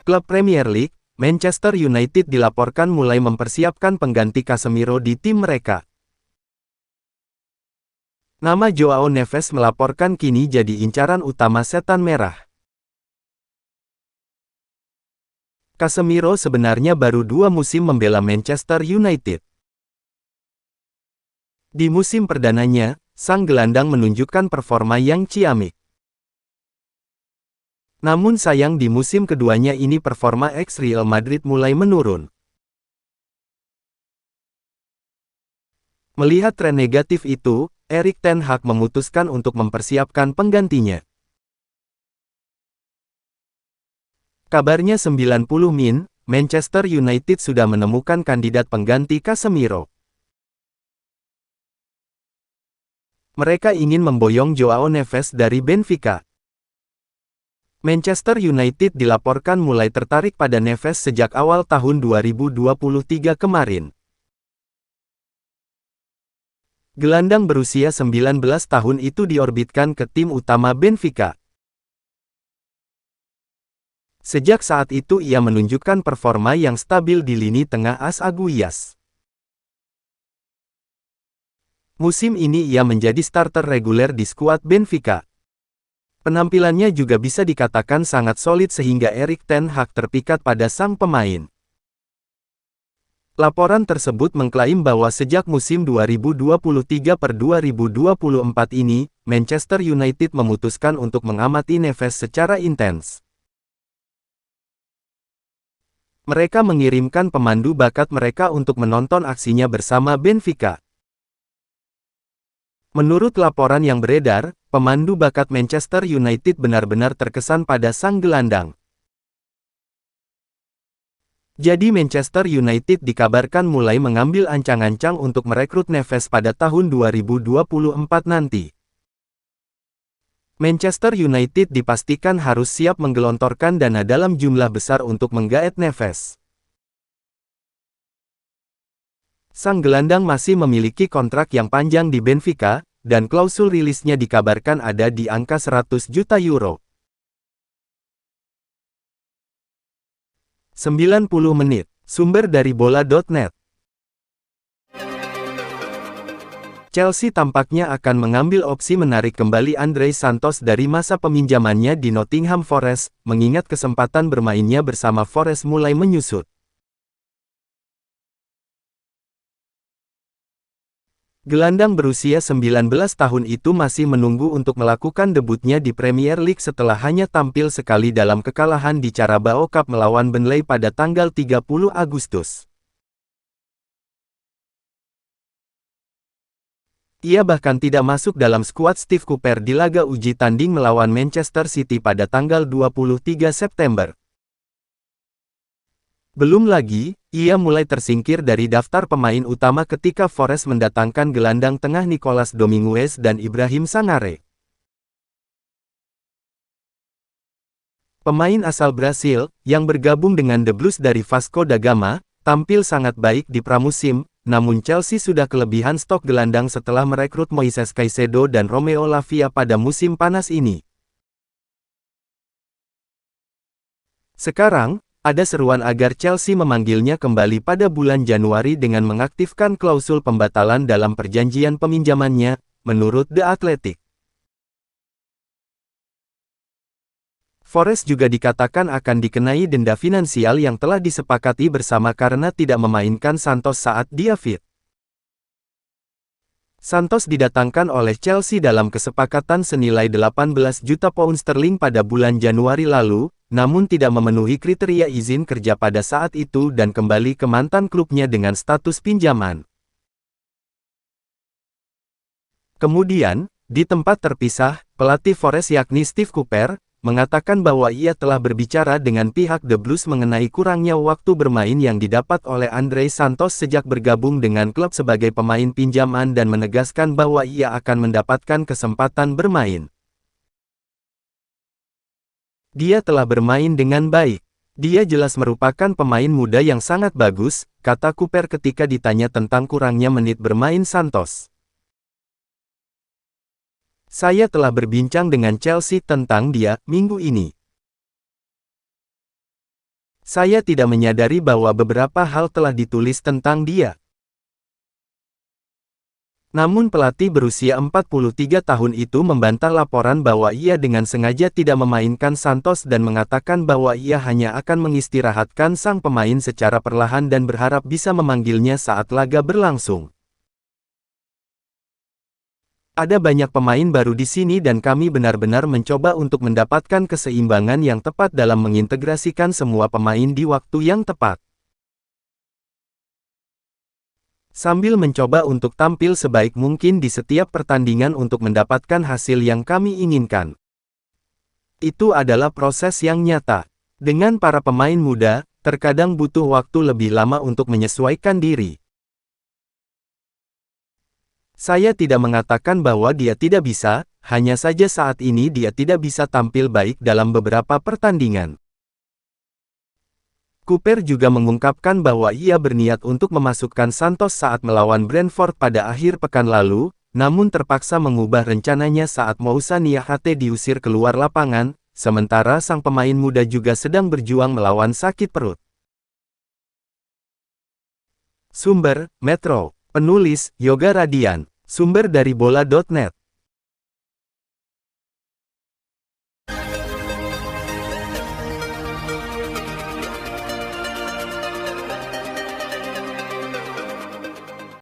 klub Premier League, Manchester United dilaporkan mulai mempersiapkan pengganti Casemiro di tim mereka. Nama Joao Neves melaporkan kini jadi incaran utama setan merah. Casemiro sebenarnya baru 2 musim membela Manchester United. Di musim perdananya, sang gelandang menunjukkan performa yang ciamik. Namun sayang di musim keduanya ini performa ex-Real Madrid mulai menurun. Melihat tren negatif itu, Erik ten Hag memutuskan untuk mempersiapkan penggantinya. Kabarnya 90 min, Manchester United sudah menemukan kandidat pengganti Casemiro. Mereka ingin memboyong Joao Neves dari Benfica. Manchester United dilaporkan mulai tertarik pada Neves sejak awal tahun 2023 kemarin. Gelandang berusia 19 tahun itu diorbitkan ke tim utama Benfica. Sejak saat itu ia menunjukkan performa yang stabil di lini tengah AS Aguias. Musim ini ia menjadi starter reguler di skuad Benfica. Penampilannya juga bisa dikatakan sangat solid sehingga Erik ten Hag terpikat pada sang pemain. Laporan tersebut mengklaim bahwa sejak musim 2023/2024 ini, Manchester United memutuskan untuk mengamati Neves secara intens. Mereka mengirimkan pemandu bakat mereka untuk menonton aksinya bersama Benfica. Menurut laporan yang beredar, pemandu bakat Manchester United benar-benar terkesan pada sang gelandang. Jadi Manchester United dikabarkan mulai mengambil ancang-ancang untuk merekrut Neves pada tahun 2024 nanti. Manchester United dipastikan harus siap menggelontorkan dana dalam jumlah besar untuk menggaet Neves. Sang gelandang masih memiliki kontrak yang panjang di Benfica, dan klausul rilisnya dikabarkan ada di angka 100 juta euro. 90 menit. Sumber dari bola.net. Chelsea tampaknya akan mengambil opsi menarik kembali Andrei Santos dari masa peminjamannya di Nottingham Forest, mengingat kesempatan bermainnya bersama Forest mulai menyusut. Gelandang berusia 19 tahun itu masih menunggu untuk melakukan debutnya di Premier League setelah hanya tampil sekali dalam kekalahan di Carabao Cup melawan Burnley pada tanggal 30 Agustus. Ia bahkan tidak masuk dalam skuad Steve Cooper di laga uji tanding melawan Manchester City pada tanggal 23 September. Belum lagi, ia mulai tersingkir dari daftar pemain utama ketika Forest mendatangkan gelandang tengah Nicolas Dominguez dan Ibrahim Sangare. Pemain asal Brasil, yang bergabung dengan The Blues dari Vasco da Gama, tampil sangat baik di pramusim, namun Chelsea sudah kelebihan stok gelandang setelah merekrut Moises Caicedo dan Romeo Lavia pada musim panas ini. Sekarang, ada seruan agar Chelsea memanggilnya kembali pada bulan Januari dengan mengaktifkan klausul pembatalan dalam perjanjian peminjamannya, menurut The Athletic. Forest juga dikatakan akan dikenai denda finansial yang telah disepakati bersama karena tidak memainkan Santos saat dia fit. Santos didatangkan oleh Chelsea dalam kesepakatan senilai 18 juta pound sterling pada bulan Januari lalu, namun tidak memenuhi kriteria izin kerja pada saat itu dan kembali ke mantan klubnya dengan status pinjaman. Kemudian, di tempat terpisah, pelatih Forest yakni Steve Cooper, mengatakan bahwa ia telah berbicara dengan pihak The Blues mengenai kurangnya waktu bermain yang didapat oleh Andrei Santos sejak bergabung dengan klub sebagai pemain pinjaman dan menegaskan bahwa ia akan mendapatkan kesempatan bermain. Dia telah bermain dengan baik. Dia jelas merupakan pemain muda yang sangat bagus, kata Cooper ketika ditanya tentang kurangnya menit bermain Santos. Saya telah berbincang dengan Chelsea tentang dia, minggu ini. Saya tidak menyadari bahwa beberapa hal telah ditulis tentang dia. Namun pelatih berusia 43 tahun itu membantah laporan bahwa ia dengan sengaja tidak memainkan Santos dan mengatakan bahwa ia hanya akan mengistirahatkan sang pemain secara perlahan dan berharap bisa memanggilnya saat laga berlangsung. Ada banyak pemain baru di sini dan kami benar-benar mencoba untuk mendapatkan keseimbangan yang tepat dalam mengintegrasikan semua pemain di waktu yang tepat. Sambil mencoba untuk tampil sebaik mungkin di setiap pertandingan untuk mendapatkan hasil yang kami inginkan. Itu adalah proses yang nyata. Dengan para pemain muda, terkadang butuh waktu lebih lama untuk menyesuaikan diri. Saya tidak mengatakan bahwa dia tidak bisa, hanya saja saat ini dia tidak bisa tampil baik dalam beberapa pertandingan. Cooper juga mengungkapkan bahwa ia berniat untuk memasukkan Santos saat melawan Brentford pada akhir pekan lalu, namun terpaksa mengubah rencananya saat Moussa Niakhaté diusir keluar lapangan, sementara sang pemain muda juga sedang berjuang melawan sakit perut. Sumber, Metro. Penulis, Yoga Radian. Sumber dari bola.net.